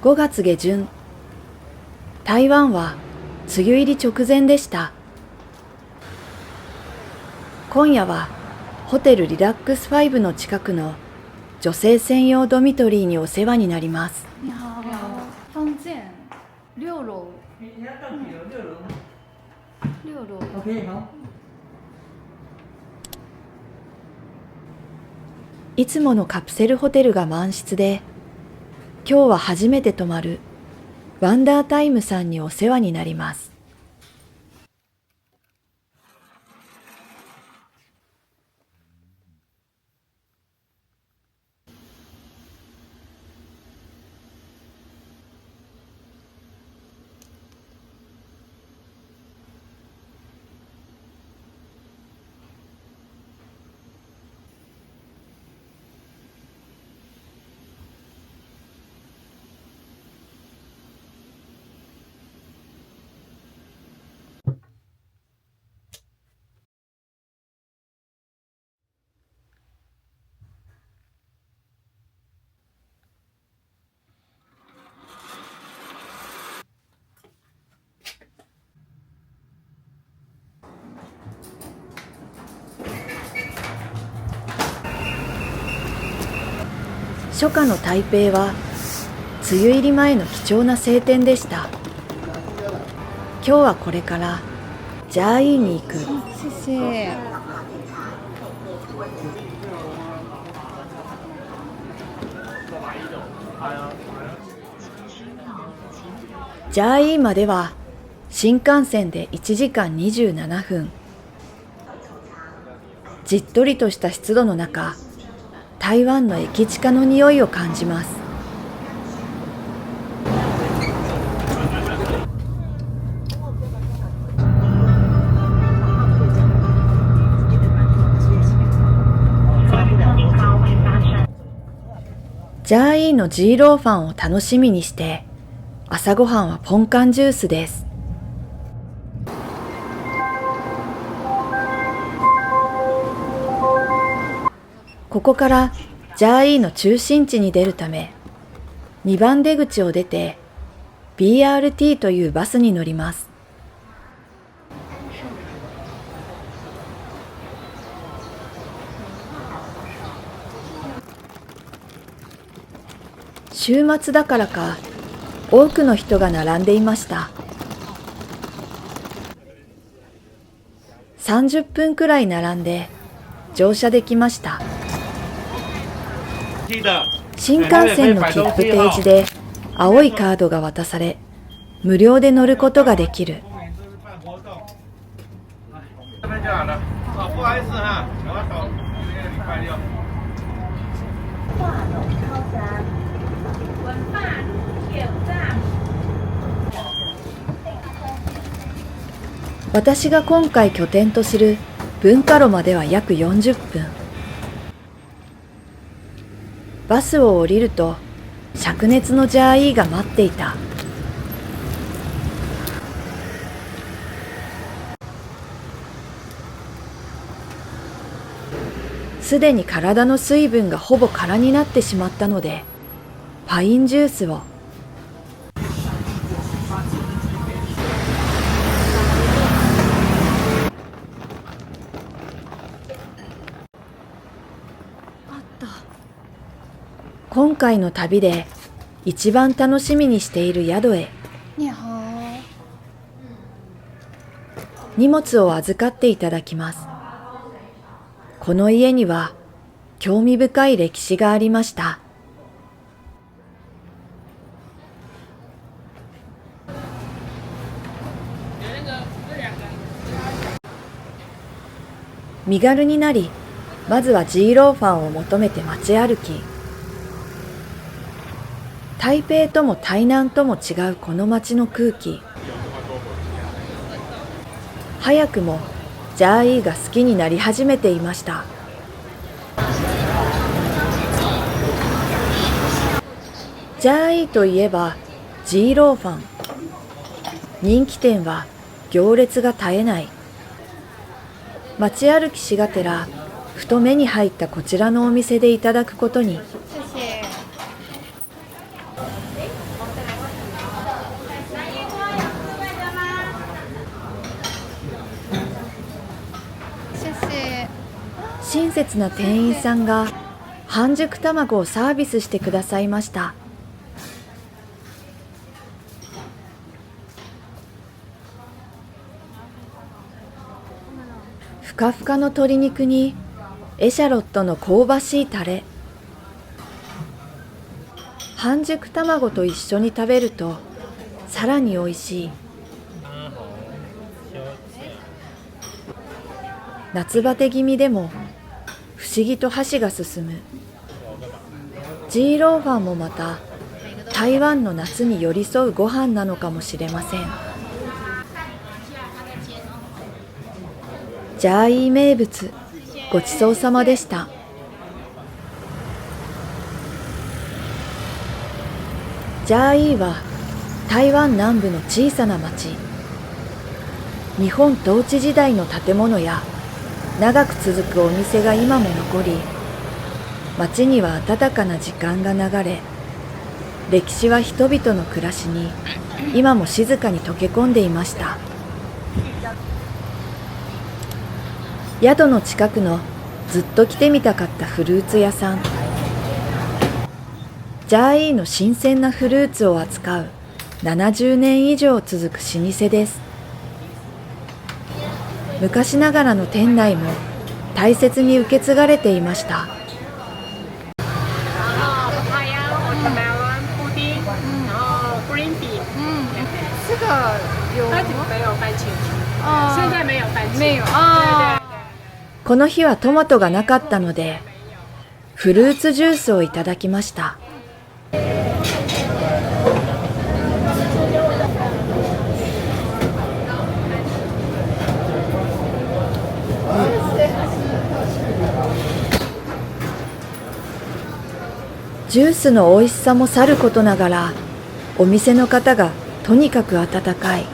5月下旬、台湾は梅雨入り直前でした。今夜はホテルリラックス5の近くの女性専用ドミトリーにお世話になります。你好，房间6楼。你要到几楼？6楼。6楼。OK，好。いつものカプセルホテルが満室で、今日は初めて泊まるワンダータイムさんにお世話になります。初夏の台北は梅雨入り前の貴重な晴天でした。今日はこれからジャーイーに行く。谢谢。ジャーイーまでは新幹線で1時間27分。じっとりとした湿度の中、台湾の駅地下の匂いを感じます。ジャーイーのジーローファンを楽しみにして、朝ごはんはポンカンジュースです。ここからジャーイーの中心地に出るため、2番出口を出て BRT というバスに乗ります。週末だからか、多くの人が並んでいました。30分くらい並んで乗車できました。新幹線の切符提示で青いカードが渡され、無料で乗ることができる。私が今回拠点とする文化路までは約40分。バスを降りると灼熱のジャーイーが待っていた。すでに体の水分がほぼ空になってしまったので、パインジュースを。今回の旅で一番楽しみにしている宿へ。你好。荷物を預かっていただきます。この家には興味深い歴史がありました。身軽になり、まずはジーローファンを求めて街歩き。台北とも台南とも違うこの街の空気。早くもジャーイーが好きになり始めていました。ジャーイーといえばジーローファン。人気店は行列が絶えない。街歩きしがてら、ふと目に入ったこちらのお店でいただくことに。親切な店員さんが半熟卵をサービスしてくださいました。ふかふかの鶏肉にエシャロットの香ばしいタレ。半熟卵と一緒に食べるとさらに美味しい。夏バテ気味でも不思議と箸が進む。ジーローファンもまた台湾の夏に寄り添うご飯なのかもしれません。ジャーイー名物、ごちそうさまでした。ジャーイーは台湾南部の小さな町。日本統治時代の建物や長く続くお店が今も残り、町には温かな時間が流れ、歴史は人々の暮らしに今も静かに溶け込んでいました。宿の近くのずっと来てみたかったフルーツ屋さん。ジャーイーの新鮮なフルーツを扱う70年以上続く老舗です。昔ながらの店内も大切に受け継がれていました。この日はトマトがなかったので、フルーツジュースをいただきました。ジュースの美味しさもさることながら、お店の方がとにかく温かい。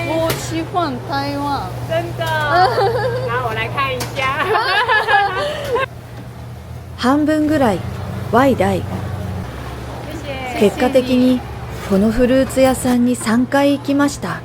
我喜欢台湾。真的。然后我来看一下。半分ぐらいワイダイ。結果的にこのフルーツ屋さんに3回行きました。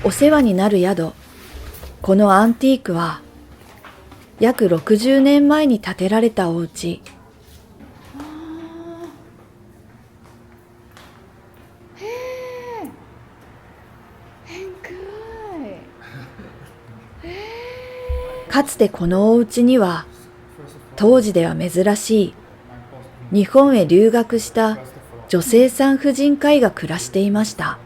お世話になる宿、このアンティークは約60年前に建てられたお家。かつてこのお家には当時では珍しい日本へ留学した女性産婦人科医が暮らしていました。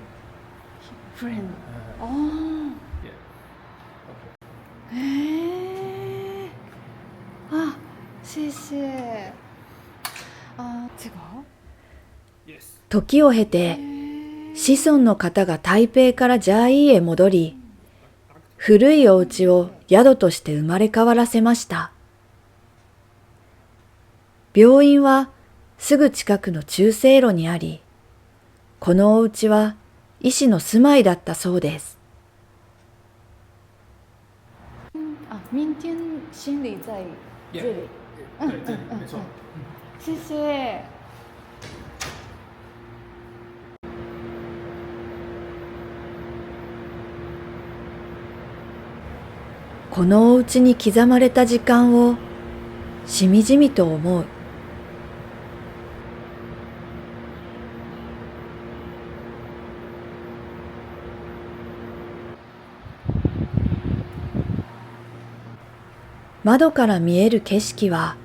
時を経て子孫の方が台北からジャーイーへ戻り、古いお家を宿として生まれ変わらせました。病院はすぐ近くの中西路にあり、このお家は医師の住まいだったそうです。明天心里在这里。对，没错。谢谢。このお家に刻まれた時間をしみじみと思う。窓から見える景色は、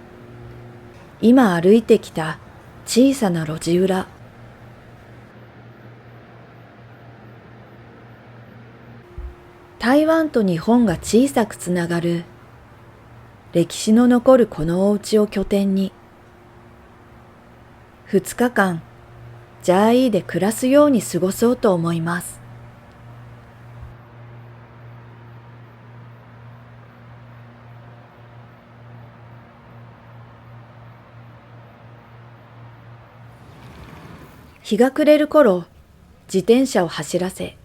今歩いてきた小さな路地裏。台湾と日本が小さくつながる歴史の残るこのお家を拠点に、2日間ジャーイーで暮らすように過ごそうと思います。日が暮れる頃、自転車を走らせ、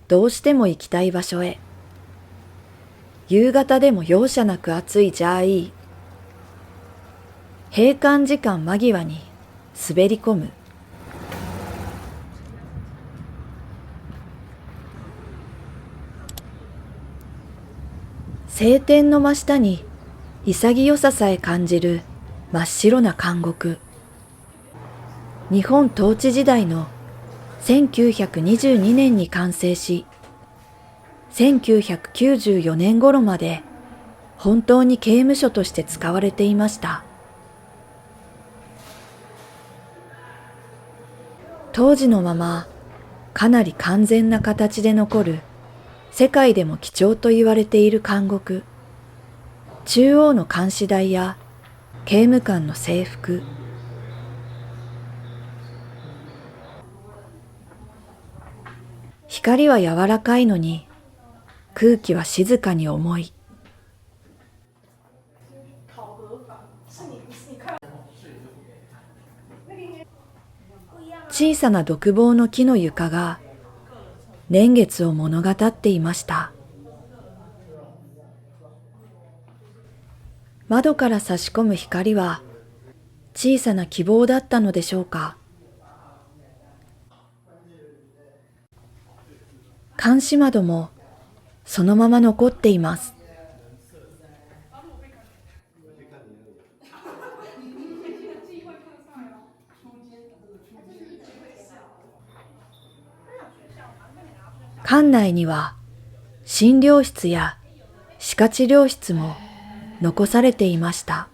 どうしても行きたい場所へ。夕方でも容赦なく暑いジャーイー。閉館時間間際に滑り込む。晴天の真下に潔ささえ感じる真っ白な監獄。日本統治時代の1922年に完成し、1994年頃まで本当に刑務所として使われていました。当時のままかなり完全な形で残る世界でも貴重と言われている監獄。中央の監視台や刑務官の制服。光は柔らかいのに空気は静かに重い。小さな独房の木の床が年月を物語っていました。窓から差し込む光は小さな希望だったのでしょうか。監視窓もそのまま残っています。館内には診療室や歯科治療室も残されていました。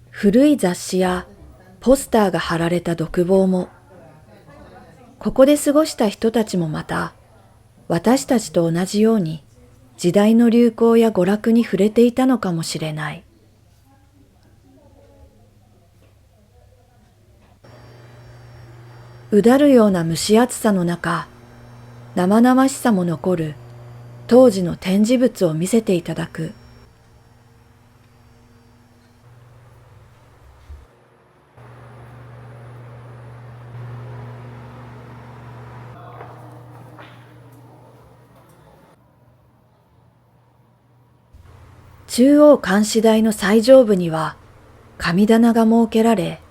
古い雑誌やポスターが貼られた独房も、ここで過ごした人たちもまた私たちと同じように時代の流行や娯楽に触れていたのかもしれない。うだるような蒸し暑さの中、生々しさも残る当時の展示物を見せていただく。中央監視台の最上部には神棚が設けられ、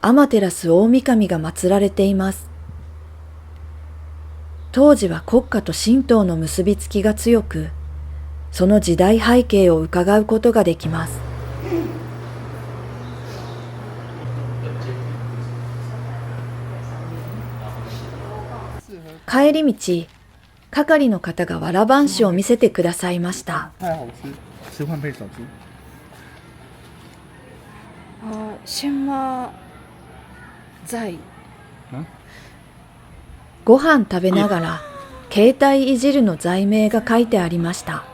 天照大神が祀られています。当時は国家と神道の結びつきが強く、その時代背景を伺うことができます。帰り道、係の方がわらばんしを見せてくださいました。新馬在ご飯食べながら携帯いじるの罪名が書いてありました。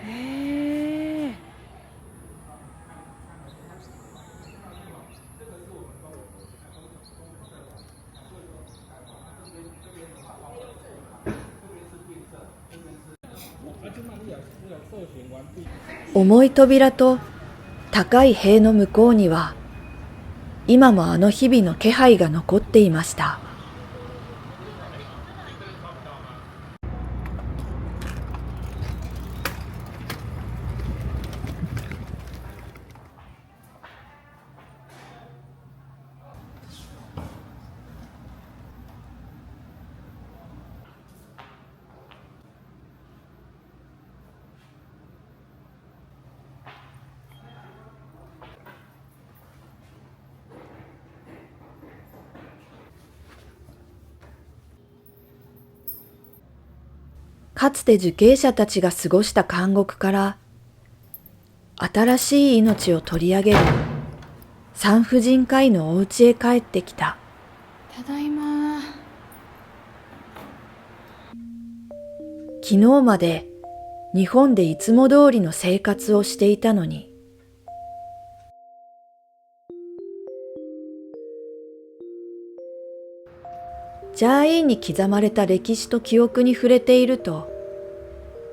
へえ。重い扉と高い塀の向こうには、今もあの日々の気配が残っていました。かつて受刑者たちが過ごした監獄から新しい命を取り上げる産婦人科医のお家へ帰ってきた。ただいま。昨日まで日本でいつも通りの生活をしていたのに、ジャーイーに刻まれた歴史と記憶に触れていると、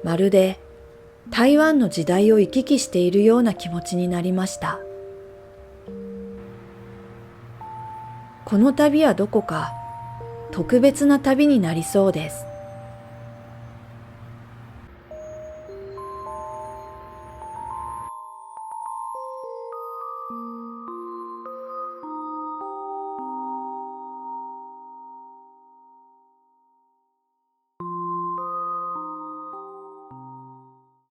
まるで台湾の時代を行き来しているような気持ちになりました。この旅はどこか特別な旅になりそうです。